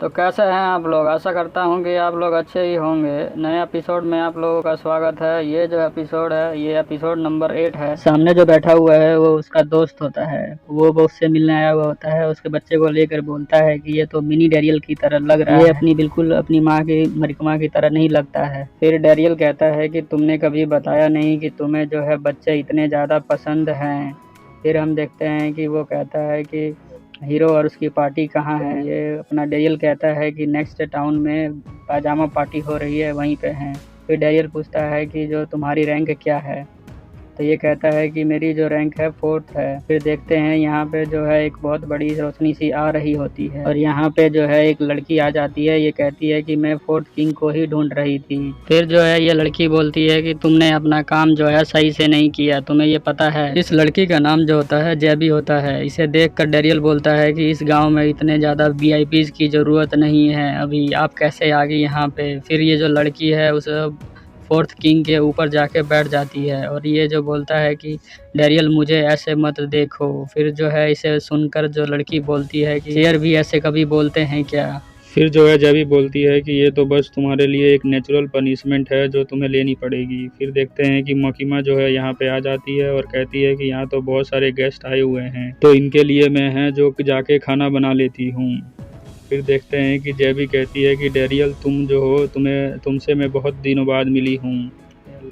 तो कैसे हैं आप लोग। आशा करता हूँ कि आप लोग अच्छे ही होंगे। नए एपिसोड में आप लोगों का स्वागत है। ये जो एपिसोड है ये एपिसोड नंबर 8 है। सामने जो बैठा हुआ है वो उसका दोस्त होता है। वो उससे मिलने आया हुआ होता है। उसके बच्चे को लेकर बोलता है कि ये तो मिनी डैरियल की तरह लग रहा है, ये अपनी बिल्कुल अपनी माँ की मरिकमा की तरह नहीं लगता है। फिर डैरियल कहता है कि तुमने कभी बताया नहीं कि तुम्हें जो है बच्चे इतने ज़्यादा पसंद हैं। फिर हम देखते हैं कि वो कहता है कि हीरो और उसकी पार्टी कहाँ है। ये अपना डैरियल कहता है कि नेक्स्ट टाउन में पाजामा पार्टी हो रही है, वहीं पे हैं। फिर डैरियल पूछता है कि जो तुम्हारी रैंक क्या है, तो ये कहता है कि मेरी जो रैंक है 4th है। फिर देखते हैं यहाँ पे जो है एक बहुत बड़ी रोशनी सी आ रही होती है और यहाँ पे जो है एक लड़की आ जाती है। ये कहती है कि मैं 4th किंग को ही ढूंढ रही थी। फिर जो है ये लड़की बोलती है कि तुमने अपना काम जो है सही से नहीं किया, तुम्हें ये पता है। इस लड़की का नाम जो होता है जेबी होता है। इसे देख कर डैरियल बोलता है कि इस गाँव में इतने ज़्यादा वीआईपीज़ की ज़रूरत नहीं है अभी, आप कैसे आ गई यहाँ पे। फिर ये जो लड़की है उस 4th किंग के ऊपर जाके बैठ जाती है और ये जो बोलता है कि डैरियल मुझे ऐसे मत देखो। फिर जो है इसे सुनकर जो लड़की बोलती है कि शेर भी ऐसे कभी बोलते हैं क्या। फिर जो है जेबी बोलती है कि ये तो बस तुम्हारे लिए एक नेचुरल पनिशमेंट है जो तुम्हें लेनी पड़ेगी। फिर देखते हैं कि मकीमा जो है यहाँ पे आ जाती है और कहती है कि यहाँ तो बहुत सारे गेस्ट आए हुए हैं, तो इनके लिए मैं है जो जाके खाना बना लेती हूँ। फिर देखते हैं कि जेबी कहती है कि डैरियल तुम जो हो तुमसे मैं बहुत दिनों बाद मिली हूँ,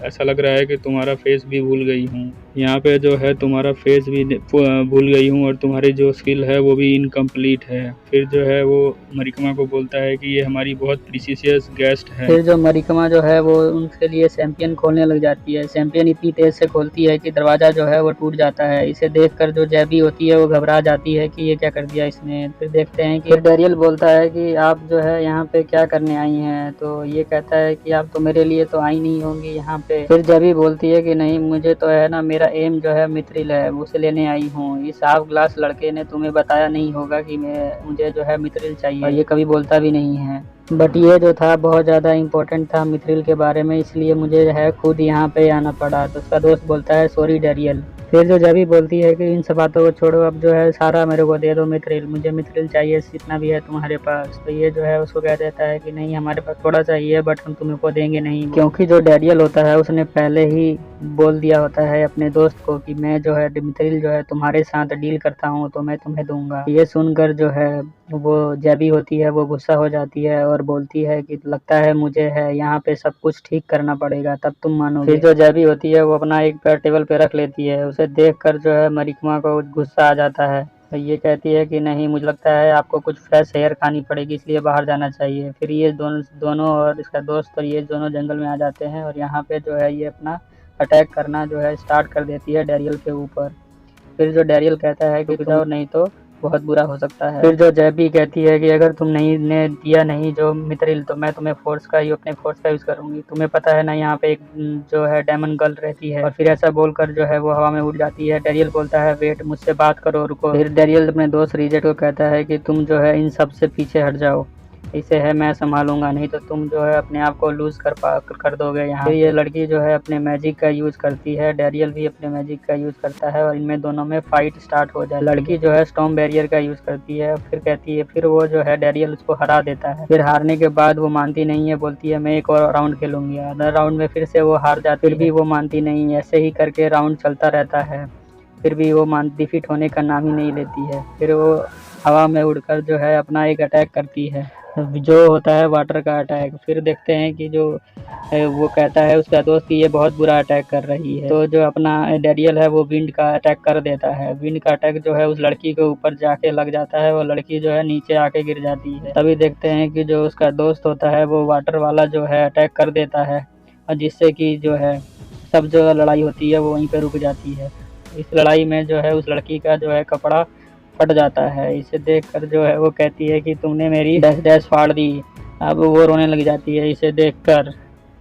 ऐसा लग रहा है कि तुम्हारा फेस भी भूल गई हूँ। यहाँ पे जो है तुम्हारा फेस भी भूल गई हूँ और तुम्हारी जो स्किल है वो भी इनकम्प्लीट है। फिर जो है वो मरिकमा को बोलता है कि ये हमारी बहुत प्रीशियस गेस्ट है। फिर जो मरिकमा जो है वो उनके लिए चैंपियन खोलने लग जाती है। चैंपियन इतनी तेज से खोलती है कि दरवाजा जो है वो टूट जाता है। इसे देखकर जो जेबी होती है वो घबरा जाती है कि ये क्या कर दिया इसने। फिर देखते हैं कि डैरियल बोलता है कि आप जो है यहाँ पे क्या करने आई हैं, तो ये कहता है कि आप तो मेरे लिए तो आई नहीं होंगी यहाँ पे। फिर जेबी बोलती है कि नहीं, मुझे तो है ना, मेरा एम जो है मिथ्रिल है, उसे लेने आई हूँ। इस हाफ ग्लास लड़के ने तुम्हें बताया नहीं होगा कि मुझे जो है मिथ्रिल चाहिए, और ये कभी बोलता भी नहीं है। बट ये जो था बहुत ज़्यादा इम्पोर्टेंट था मिथ्रिल के बारे में, इसलिए मुझे है खुद यहाँ पे आना पड़ा। तो उसका दोस्त बोलता है सॉरी डैरियल। फिर जो जेबी बोलती है कि इन सब बातों को छोड़ो, अब जो है सारा मेरे को दे दो मिथ्रिल, मुझे मिथ्रिल चाहिए जितना भी है तुम्हारे पास। तो ये जो है उसको कह देता है कि नहीं, हमारे पास थोड़ा चाहिए बट हम तुम्हें को देंगे नहीं, क्योंकि जो डैरियल होता है उसने पहले ही बोल दिया होता है अपने दोस्त को कि मैं जो है मिथ्रिल जो है तुम्हारे साथ डील करता हूँ तो मैं तुम्हें दूंगा। ये सुनकर जो है वो जेबी होती है वो गुस्सा हो जाती है और बोलती है कि लगता है मुझे है यहाँ पे सब कुछ ठीक करना पड़ेगा तब तुम मानोगे। फिर जो जेबी होती है वो अपना एक पैर टेबल पे रख लेती है। उसे देखकर जो है मरिकमा को गुस्सा आ जाता है। तो ये कहती है कि नहीं, मुझे लगता है आपको कुछ फ्रेश एयर खानी पड़ेगी, इसलिए बाहर जाना चाहिए। फिर ये दोनों और इसका दोस्त और ये दोनों जंगल में आ जाते हैं और यहाँ पे जो है ये अपना अटैक करना जो है स्टार्ट कर देती है डैरियल के ऊपर। फिर जो डैरियल कहता है कि जाओ नहीं तो बहुत बुरा हो सकता है। फिर जो जेबी कहती है कि अगर तुम नहीं ने दिया नहीं जो मिथ्रिल, तो मैं तुम्हें अपने फोर्स का यूज करूंगी। तुम्हें पता है ना यहाँ पे एक जो है डायमंड गर्ल रहती है। और फिर ऐसा बोलकर जो है वो हवा में उड़ जाती है। डैरियल बोलता है वेट, मुझसे बात करो, रुको। फिर डैरियल अपने दोस्त रिजेट को कहता है कि तुम जो है इन सब से पीछे हट जाओ, इसे है मैं संभालूंगा, नहीं तो तुम जो है अपने आप को लूज कर दोगे यहाँ। फिर ये लड़की जो है अपने मैजिक का यूज करती है, डैरियल भी अपने मैजिक का यूज करता है और इनमें दोनों में फाइट स्टार्ट हो जाए। लड़की जो है स्टॉर्म बैरियर का यूज करती है, फिर कहती है, फिर वो जो है डैरियल उसको हरा देता है। फिर हारने के बाद वो मानती नहीं है, बोलती है मैं एक और राउंड खेलूंगी। अदर राउंड में फिर से वो हार जाती है, फिर भी वो मानती नहीं। ऐसे ही करके राउंड चलता रहता है, फिर भी वो डिफीट होने का नाम ही नहीं लेती है। फिर वो हवा में उड़कर जो है अपना एक अटैक करती है जो होता है वाटर का अटैक। फिर देखते हैं कि जो वो कहता है उसका दोस्त कि ये बहुत बुरा अटैक कर रही है। तो जो अपना डैरियल है वो विंड का अटैक कर देता है। विंड का अटैक जो है उस लड़की के ऊपर जाके लग जाता है, वो लड़की जो है नीचे आके गिर जाती है। तभी देखते हैं कि जो उसका दोस्त होता है वो वाटर वाला जो है अटैक कर देता है, और जिससे कि जो है सब जो लड़ाई होती है वो वहीं पे रुक जाती है। इस लड़ाई में जो है उस लड़की का जो है कपड़ा फट जाता है। इसे देखकर जो है वो कहती है कि तुमने मेरी डैश डैश फाड़ दी। अब वो रोने लग जाती है इसे देखकर।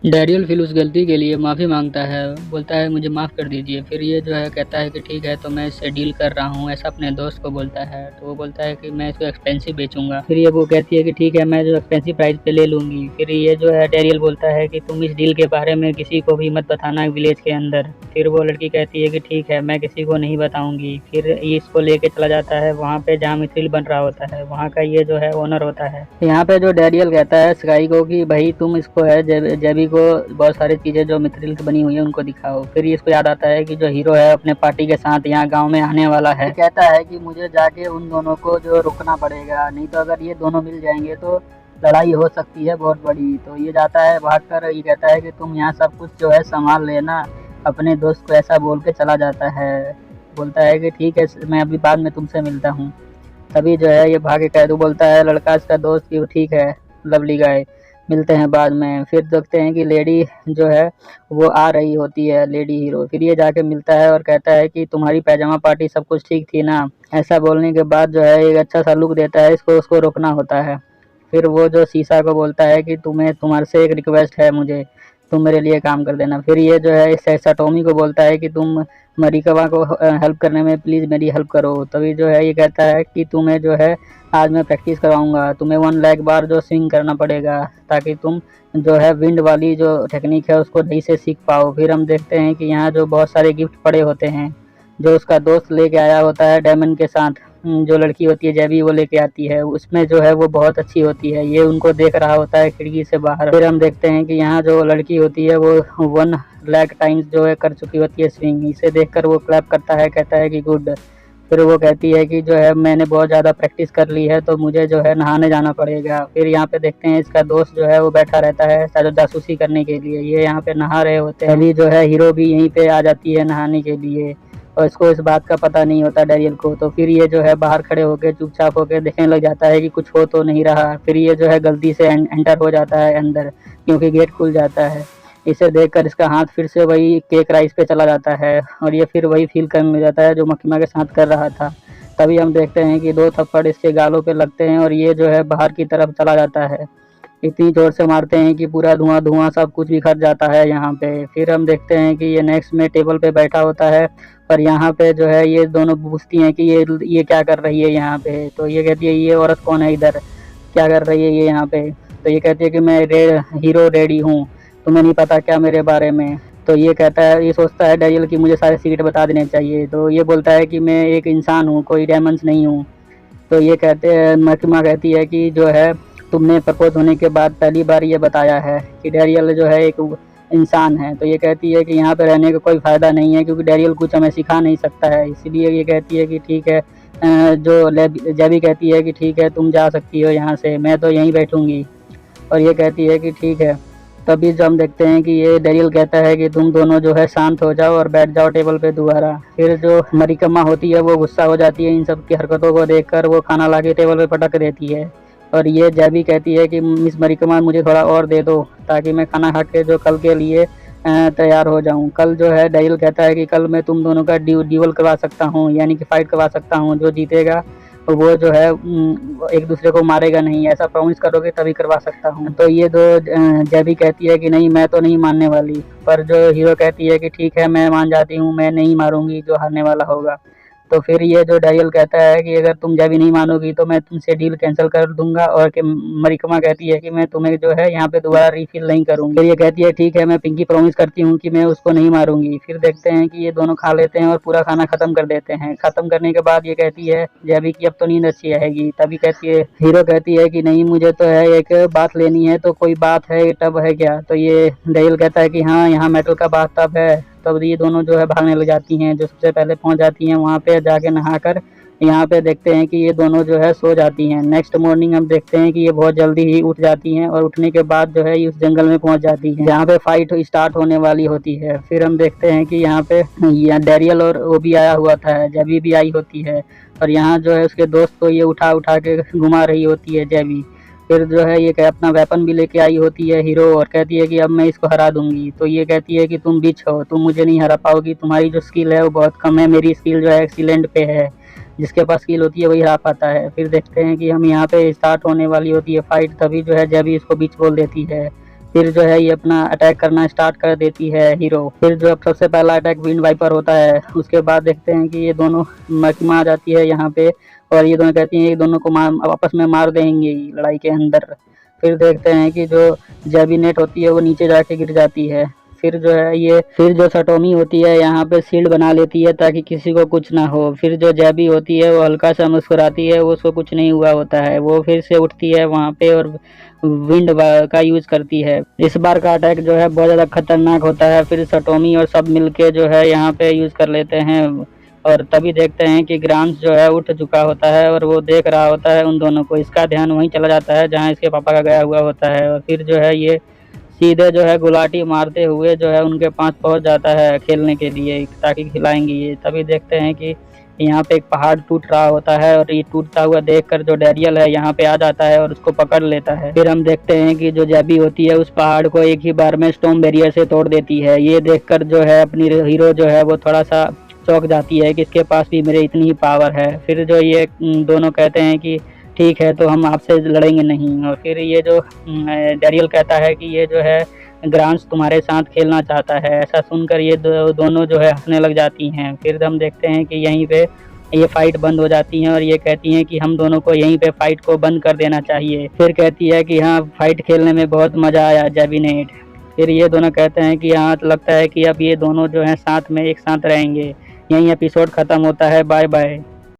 डैरियल फिर उस गलती के लिए माफ़ी मांगता है, बोलता है मुझे माफ़ कर दीजिए। फिर ये जो है कहता है कि ठीक है, तो मैं इससे डील कर रहा हूँ, ऐसा अपने दोस्त को बोलता है। तो वो बोलता है कि मैं इसको एक्सपेंसिव बेचूंगा। फिर ये वो कहती है कि ठीक है, मैं जो एक्सपेंसिव प्राइस पे ले लूँगी। फिर ये जो है डैरियल बोलता है कि तुम इस डील के बारे में किसी को भी मत बताना विलेज के अंदर। फिर वो लड़की कहती है कि ठीक है, मैं किसी को नहीं बताऊंगी। फिर ये इसको लेके चला जाता है वहाँ पे जहाँ मिथ्रिल बन रहा होता है, वहाँ का ये जो है ओनर होता है। यहाँ पे जो डैरियल कहता है स्काई को कि भाई तुम इसको है जेबी को बहुत सारी चीज़ें जो मिथ्रिल की बनी हुई है उनको दिखाओ। फिर इसको याद आता है कि जो हीरो है अपने पार्टी के साथ यहाँ गाँव में आने वाला है। कहता है कि मुझे जाके उन दोनों को जो रुकना पड़ेगा, नहीं तो अगर ये दोनों मिल जाएंगे तो लड़ाई हो सकती है बहुत बड़ी। तो ये जाता है भाग कर, ये कहता है कि तुम यहाँ सब कुछ जो है संभाल लेना। अपने दोस्त को ऐसा बोल के चला जाता है। बोलता है कि ठीक है, मैं अभी बाद में तुमसे मिलता हूँ। तभी जो है ये भागे कह तो बोलता है लड़का इसका दोस्त कि ठीक है लवली गाय, मिलते हैं बाद में। फिर देखते हैं कि लेडी जो है वो आ रही होती है, लेडी हीरो। फिर ये जाके मिलता है और कहता है कि तुम्हारी पैजामा पार्टी सब कुछ ठीक थी ना। ऐसा बोलने के बाद जो है एक अच्छा सा लुक देता है, इसको उसको रोकना होता है। फिर वो जो शीशा को बोलता है कि तुम्हें तुम्हारे से एक रिक्वेस्ट है मुझे, तुम मेरे लिए काम कर देना। फिर ये जो है इस सैटोमी को बोलता है कि तुम मरिकवा को हेल्प करने में प्लीज़ मेरी हेल्प करो। तभी जो है ये कहता है कि तुम्हें जो है आज मैं प्रैक्टिस करवाऊंगा, तुम्हें 1 लाख बार जो स्विंग करना पड़ेगा ताकि तुम जो है विंड वाली जो टेक्निक है उसको सही से सीख पाओ। फिर हम देखते हैं कि यहाँ जो बहुत सारे गिफ्ट पड़े होते हैं जो उसका दोस्त लेके आया होता है डायमंड के साथ। जो लड़की होती है जेबी वो लेके आती है, उसमें जो है वो बहुत अच्छी होती है। ये उनको देख रहा होता है खिड़की से बाहर। फिर हम देखते हैं कि यहाँ जो लड़की होती है वो 1 लाख टाइम्स जो है कर चुकी होती है स्विंग। इसे देखकर वो क्लैप करता है, कहता है कि गुड। फिर वो कहती है कि जो है मैंने बहुत ज़्यादा प्रैक्टिस कर ली है तो मुझे जो है नहाने जाना पड़ेगा। फिर यहाँ पे देखते हैं इसका दोस्त जो है वो बैठा रहता है शायद जासूसी करने के लिए। ये यहाँ पे नहा रहे होते हैं। अभी जो है हीरो भी यहीं पे आ जाती है नहाने के लिए और इसको इस बात का पता नहीं होता डैरियल को। तो फिर ये जो है बाहर खड़े होकर चुपचाप होकर देखने लग जाता है कि कुछ हो तो नहीं रहा। फिर ये जो है गलती से एंटर हो जाता है अंदर क्योंकि गेट खुल जाता है। इसे देखकर इसका हाथ फिर से वही केक राइस पे चला जाता है और ये फिर वही फील करने लग जाता है जो मकीमा के साथ कर रहा था। तभी हम देखते हैं कि 2 थप्पड़ इसके गालों पे लगते हैं और ये जो है बाहर की तरफ चला जाता है। इतनी जोर से मारते हैं कि पूरा धुआं धुआं सब कुछ बिखर जाता है यहाँ पे। फिर हम देखते हैं कि ये नेक्स्ट में टेबल पे बैठा होता है और यहाँ पे जो है ये दोनों पूछती हैं कि ये क्या कर रही है यहाँ पे। तो ये कहती है ये औरत कौन है इधर, क्या कर रही है ये यहाँ पे। तो ये कहती है कि मैं हीरो रेडी हूँ, तुम्हें नहीं पता क्या मेरे बारे में। तो ये कहता है, ये सोचता है डैरियल कि मुझे सारे सीक्रेट बता देने चाहिए। तो ये बोलता है कि मैं एक इंसान हूँ, कोई डायमंड्स नहीं हूँ। तो ये कहते हैं, मकीमा कहती है कि जो है तुमने प्रपोज होने के बाद पहली बार ये बताया है कि डैरियल जो है एक इंसान है। तो ये कहती है कि यहाँ पे रहने का कोई फ़ायदा नहीं है क्योंकि डैरियल कुछ हमें सिखा नहीं सकता है। इसीलिए ये कहती है कि ठीक है, जो जेबी कहती है कि ठीक है तुम जा सकती हो यहाँ से, मैं तो यहीं बैठूंगी। और ये कहती है कि ठीक है। तभी जो हम देखते हैं कि ये डैरियल कहता है कि तुम दोनों जो है शांत हो जाओ और बैठ जाओ टेबल पे दोबारा। फिर जो मरिकम्मा होती है वो गुस्सा हो जाती है इन सब की हरकतों को देखकर, वो खाना ला के टेबल पे पटक देती है। और ये जेबी कहती है कि मिस मरिकम्मा मुझे थोड़ा और दे दो ताकि मैं खाना खा के जो कल के लिए तैयार हो जाऊं। कल जो है डैरियल कहता है कि कल मैं तुम दोनों का ड्यूल करवा सकता हूं, यानी कि फाइट करवा सकता हूं। जो जीतेगा वो जो है एक दूसरे को मारेगा नहीं, ऐसा प्रॉमिस करोगे तभी करवा सकता हूँ। तो ये दो जेबी कहती है कि नहीं मैं तो नहीं मानने वाली। पर जो हीरो कहती है कि ठीक है मैं मान जाती हूँ, मैं नहीं मारूंगी जो हारने वाला होगा। तो फिर ये जो डैरियल कहता है कि अगर तुम जेबी नहीं मानोगी तो मैं तुमसे डील कैंसिल कर दूंगा। और कि मरिकमा कहती है कि मैं तुम्हें जो है यहाँ पे दोबारा रिफिल नहीं करूंगी। फिर ये कहती है ठीक है मैं पिंकी प्रॉमिस करती हूँ कि मैं उसको नहीं मारूंगी। फिर देखते हैं कि ये दोनों खा लेते हैं और पूरा खाना खत्म कर देते हैं। खत्म करने के बाद ये कहती है जेबी की अब तो नींद अच्छी आएगी। तभी कहती है, हीरो कहती है कि नहीं मुझे तो है एक बात लेनी है। तो कोई बात है, टब है क्या। तो ये डैरियल कहता है कि हाँ यहाँ मेटल का बाथ टब है। तब ये दोनों जो है भागने लग जाती हैं। जो सबसे पहले पहुंच जाती हैं वहाँ पे जाके नहाकर यहाँ पे देखते हैं कि ये दोनों जो है सो जाती हैं। नेक्स्ट मॉर्निंग हम देखते हैं कि ये बहुत जल्दी ही उठ जाती हैं और उठने के बाद जो है ये उस जंगल में पहुंच जाती हैं जहाँ पे फाइट स्टार्ट होने वाली होती है। फिर हम देखते हैं कि यहाँ पे डैरियल और वो भी आया हुआ था, जेबी भी आई होती है और यहाँ जो है उसके दोस्त को ये उठा उठा के घुमा रही होती है जेबी। फिर जो है ये अपना वेपन भी लेके आई होती है हीरो और कहती है कि अब मैं इसको हरा दूंगी। तो ये कहती है कि तुम बिच हो, तुम मुझे नहीं हरा पाओगी, तुम्हारी जो स्किल है वो बहुत कम है, मेरी स्किल जो है एक्सीलेंट पे है, जिसके पास स्किल होती है वही हरा पाता है। फिर देखते हैं कि हम यहाँ पे स्टार्ट होने वाली होती है फाइट। तभी जो है जेबी इसको बीच बोल देती है। फिर जो है ये अपना अटैक करना स्टार्ट कर देती है हीरो। फिर जो सबसे पहला अटैक विंड वाइपर होता है, उसके बाद देखते हैं कि ये दोनों मकीमा आ जाती है यहाँ पे, और ये दोनों कहती हैं ये दोनों को आपस में मार देंगे लड़ाई के अंदर। फिर देखते हैं कि जो जैबी नेट होती है वो नीचे जाके गिर जाती है। फिर जो है ये फिर जो सटोमी होती है यहाँ पे शील्ड बना लेती है ताकि किसी को कुछ ना हो। फिर जो जैबी होती है वो हल्का सा मुस्कुराती है, उसको कुछ नहीं हुआ होता है। वो फिर से उठती है वहाँ पे और विंड का यूज करती है। इस बार का अटैक जो है बहुत ज़्यादा खतरनाक होता है। फिर सटोमी और सब मिलके जो है यहाँ पे यूज कर लेते हैं, और तभी देखते हैं कि ग्राम्स जो है उठ चुका होता है और वो देख रहा होता है उन दोनों को। इसका ध्यान वहीं चला जाता है जहाँ इसके पापा का गया हुआ होता है, और फिर जो है ये सीधे जो है गुलाटी मारते हुए जो है उनके पास पहुंच जाता है खेलने के लिए ताकि खिलाएंगे ये। तभी देखते हैं कि यहाँ पे एक पहाड़ टूट रहा होता है, और ये टूटता हुआ देखकर जो डैरियल है यहाँ पे आ जाता है और उसको पकड़ लेता है। फिर हम देखते हैं कि जो जैबी होती है उस पहाड़ को एक ही बार में स्टोन बैरियर से तोड़ देती है। ये देखकर जो है अपनी हीरो जो है वो थोड़ा सा चौंक जाती है कि इसके पास भी मेरे इतनी ही पावर है। फिर जो ये दोनों कहते हैं कि ठीक है तो हम आपसे लड़ेंगे नहीं। और फिर ये जो डैरियल कहता है कि ये जो है ग्रांट्स तुम्हारे साथ खेलना चाहता है। ऐसा सुनकर ये दोनों जो है हंसने लग जाती हैं। फिर हम देखते हैं कि यहीं पे ये फाइट बंद हो जाती हैं, और ये कहती हैं कि हम दोनों को यहीं पे फाइट को बंद कर देना चाहिए। फिर कहती है कि हाँ फाइट खेलने में बहुत मज़ा आया जैबिनेट। फिर ये दोनों कहते हैं कि हाँ लगता है कि अब ये दोनों जो हैं साथ में एक साथ रहेंगे। यहीं एपिसोड ख़त्म होता है। Bye bye.